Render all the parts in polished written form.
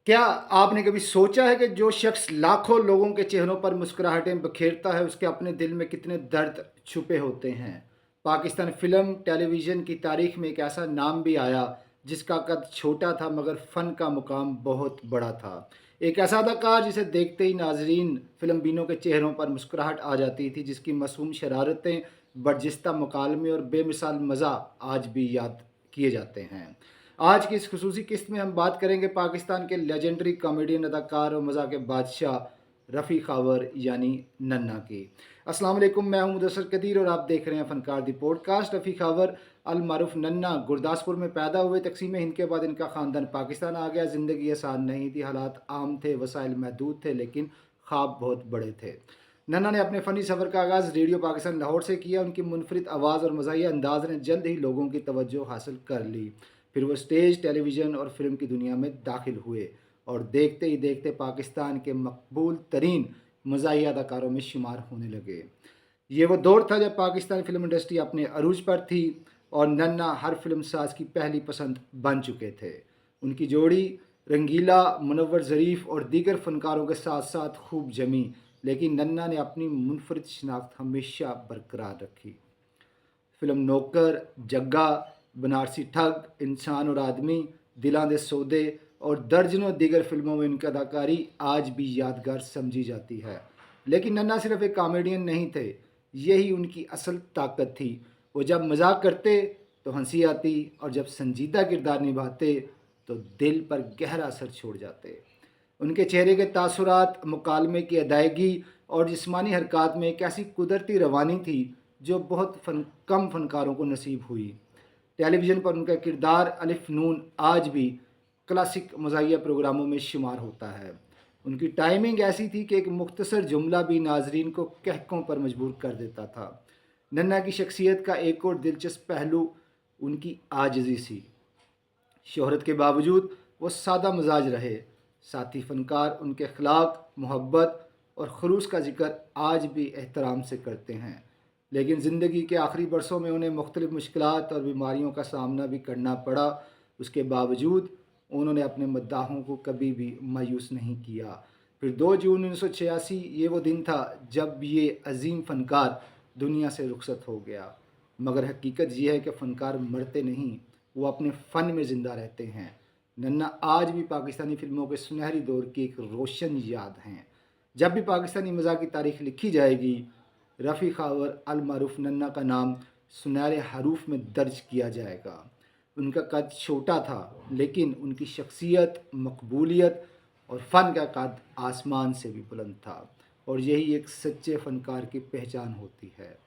क्या आपने कभी सोचा है कि जो शख्स लाखों लोगों के चेहरों पर मुस्कुराहटें बखेरता है, उसके अपने दिल में कितने दर्द छुपे होते हैं? पाकिस्तान फ़िल्म, टेलीविज़न की तारीख में एक ऐसा नाम भी आया, जिसका कद छोटा था मगर फ़न का मुकाम बहुत बड़ा था। एक ऐसा अदाकार जिसे देखते ही नाज़रीन फ़िल्म बीनों के चेहरों पर मुस्कुराहट आ जाती थी, जिसकी मासूम शरारतें, बर्जिस्ता मुकालमे और बेमिसाल मज़ा आज भी याद किए जाते हैं। आज की इस खुसूसी किस्त में हम बात करेंगे पाकिस्तान के लेजेंडरी कॉमेडियन, अदाकार और मज़ा के बादशाह रफ़ी खावर यानी नन्ना की। अस्सलाम वालेकुम, मैं हूं मुदस्सर कदीर और आप देख रहे हैं फ़नकार दी पॉडकास्ट। रफ़ी खावर अल मारूफ नन्ना गुरदासपुर में पैदा हुए। तकसीम हिंद के बाद इनका ख़ानदान पाकिस्तान आ गया। ज़िंदगी आसान नहीं थी, हालात आम थे, वसाइल महदूद थे, लेकिन ख्वाब बहुत बड़े थे। नन्ना ने अपने फ़नी सफ़र का आगाज़ रेडियो पाकिस्तान लाहौर से किया। उनकी मुनफरिद आवाज़ और मज़ाहिया अंदाज़ ने जल्द ही लोगों की तवज्जो हासिल कर ली। फिर वो स्टेज, टेलीविज़न और फिल्म की दुनिया में दाखिल हुए और देखते ही देखते पाकिस्तान के मकबूल तरीन मज़ाहिया अदाकारों में शुमार होने लगे। ये वो दौर था जब पाकिस्तानी फ़िल्म इंडस्ट्री अपने अरूज पर थी और नन्ना हर फिल्म साज की पहली पसंद बन चुके थे। उनकी जोड़ी रंगीला, मुनव्वर ज़रीफ़ और दीगर फ़नकारों के साथ साथ खूब जमी, लेकिन नन्ना ने अपनी मुनफरिद शनाख्त हमेशा बरकरार रखी। फिल्म नौकर, जग्गा, बनारसी ठग, इंसान और आदमी, दिलां दे सौदे और दर्जनों दीगर फिल्मों में उनकी अदाकारी आज भी यादगार समझी जाती है। लेकिन नन्ना सिर्फ एक कॉमेडियन नहीं थे, यही उनकी असल ताकत थी। वो जब मजाक करते तो हंसी आती और जब संजीदा किरदार निभाते तो दिल पर गहरा असर छोड़ जाते। उनके चेहरे के तासुरात, मुकालमे की अदायगी और जिस्मानी हरकत में एक ऐसी कुदरती रवानी थी जो बहुत कम फनकारों को नसीब हुई। टेलीविज़न पर उनका किरदार अलिफ नून आज भी क्लासिक मज़ाहिया प्रोग्रामों में शुमार होता है। उनकी टाइमिंग ऐसी थी कि एक मुख्तसर जुमला भी नाजरीन को कहकों पर मजबूर कर देता था। नन्ना की शख्सियत का एक और दिलचस्प पहलू उनकी आजिज़ी सी। शोहरत के बावजूद वो सादा मजाज रहे। साथी फ़नकार उनके अखलाक, मोहब्बत और खलूस का ज़िक्र आज भी एहतराम से करते हैं। लेकिन ज़िंदगी के आखिरी बरसों में उन्हें मुख्तलिफ़ मुश्किलात और बीमारियों का सामना भी करना पड़ा। उसके बावजूद उन्होंने अपने मद्दाहों को कभी भी मायूस नहीं किया। फिर 2 जून 1986 ये वो दिन था जब ये अजीम फ़नकार दुनिया से रुखसत हो गया। मगर हकीकत यह है कि फ़नकार मरते नहीं, वो अपने फ़न में ज़िंदा रहते हैं। नन्ना आज भी पाकिस्तानी फ़िल्मों के सुनहरी दौर की एक रोशन याद हैं। जब भी पाकिस्तानी मज़ाक की तारीख़ लिखी जाएगी, रफ़ी खावर अल मारूफ नन्ना का नाम सुनहरे हरूफ में दर्ज किया जाएगा। उनका कद छोटा था, लेकिन उनकी शख्सियत, मकबूलियत और फ़न का कद आसमान से भी बुलंद था, और यही एक सच्चे फ़नकार की पहचान होती है।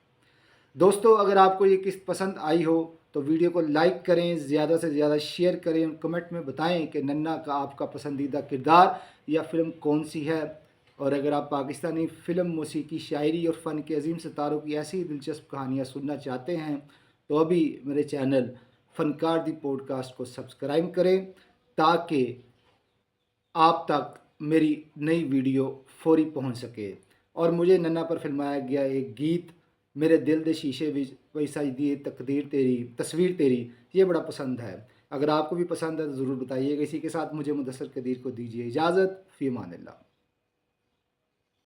दोस्तों, अगर आपको ये किस्त पसंद आई हो तो वीडियो को लाइक करें, ज़्यादा से ज़्यादा शेयर करें और कमेंट में बताएं कि नन्ना का आपका पसंदीदा किरदार या फ़िल्म कौन सी है। और अगर आप पाकिस्तानी फ़िल्म, मौसीकी, शायरी और फ़न के अजीम सितारों की ऐसी ही दिलचस्प कहानियाँ सुनना चाहते हैं तो अभी मेरे चैनल फ़नकार दी पॉडकास्ट को सब्सक्राइब करें, ताकि आप तक मेरी नई वीडियो फौरी पहुंच सके। और मुझे नन्ना पर फिल्माया गया एक गीत मेरे दिल दे शीशे विच वैसा दी तकदीर तेरी तस्वीर तेरी, ये बड़ा पसंद है। अगर आपको भी पसंद है तो ज़रूर बताइएगा। इसी के साथ मुझे मुदस्सर कदीर को दीजिए इजाज़त। फ़ी अमानिल्लाह।